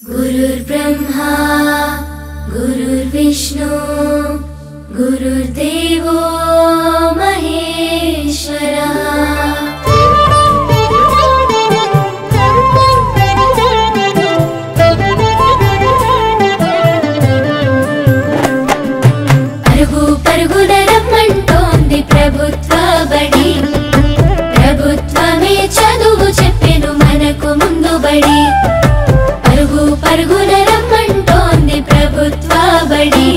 गुरुर्ब्रह्मा गुरुर्विष्णु गुरुर्देवो महेश्वरः। పరుగు పరుగున రమ్మంటోంది ప్రభుత్వ బడి, ప్రభుత్వమే చదువు చెప్పెను మనకు ముందు బడి. పరుగు పరుగున రమ్మంటోంది ప్రభుత్వ బడి,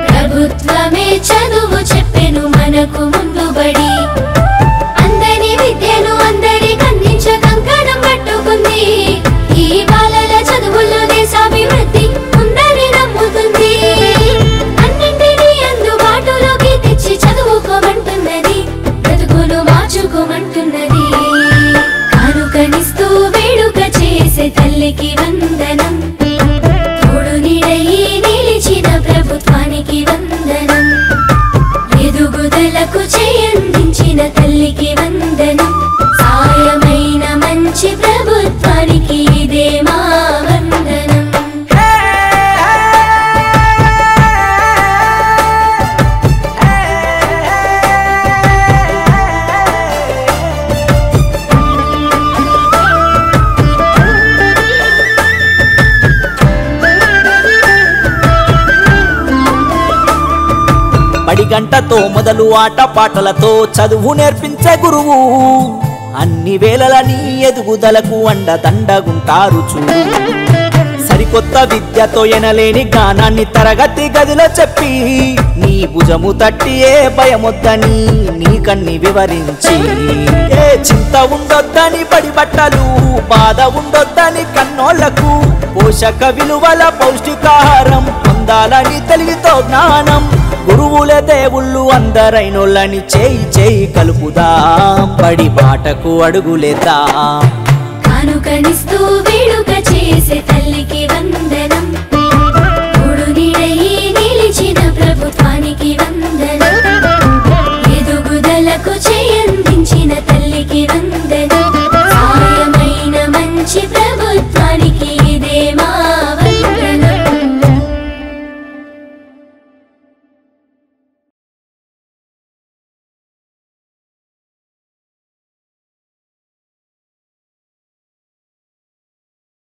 ప్రభుత్వమే చదువు చెప్పెను మనకు ముందు బడి. అందరి విద్యను అందరికి అందించ కంకణం పట్టుకుంది, ఈ బాలల చదువుల్లో దేశాభివృద్ధి ఉందని నమ్ముతుంది. అన్నింటినీ అందుబాటులోకి తెచ్చి చదువుకోమంటున్నది, బ్రతుకును మార్చుకోమంటున్నది. కానుకనిస్తూ వేడుక చేసే తల్లికి వందనం, తోడు నీడయి నిలిచిన ప్రభుత్వానికి వందనం. ఎదుగుదలకు చేయందించిన తల్లికి వందనం, సాయమైన మంచి ప్రభుత్వానికి ఇదే మా వందనం. బడి గంటతో మొదలు ఆట పాటలతో చదువు నేర్పించే గురువు, అన్ని వేళలని ఎదుగుదలకు అండదండగుంటారు చూడు. సరికొత్త విద్యతో ఎనలేని జ్ఞానాన్ని తరగతి గదిలో చెప్పి, నీ భుజము తట్టి ఏ భయమొద్దని నీ కన్ని వివరించి, ఏ చింత ఉండొద్దని బడి బట్టలు, బాధ ఉండొద్దని కన్నోళ్లకు, పోషక విలువల పౌష్టికాహారం పొందాలని తెలివితో జ్ఞానం. గురువుల దేవుళ్ళు అందరైనోళ్ళని చేయి చేయి కలుపుదాం, బడి బాటకు అడుగులేద్దాం. కానుకనిస్తూ వేడుక చేసే తల్లికి వందనం, తోడు నీడయి నిలిచిన ప్రభుత్వానికి వందనం.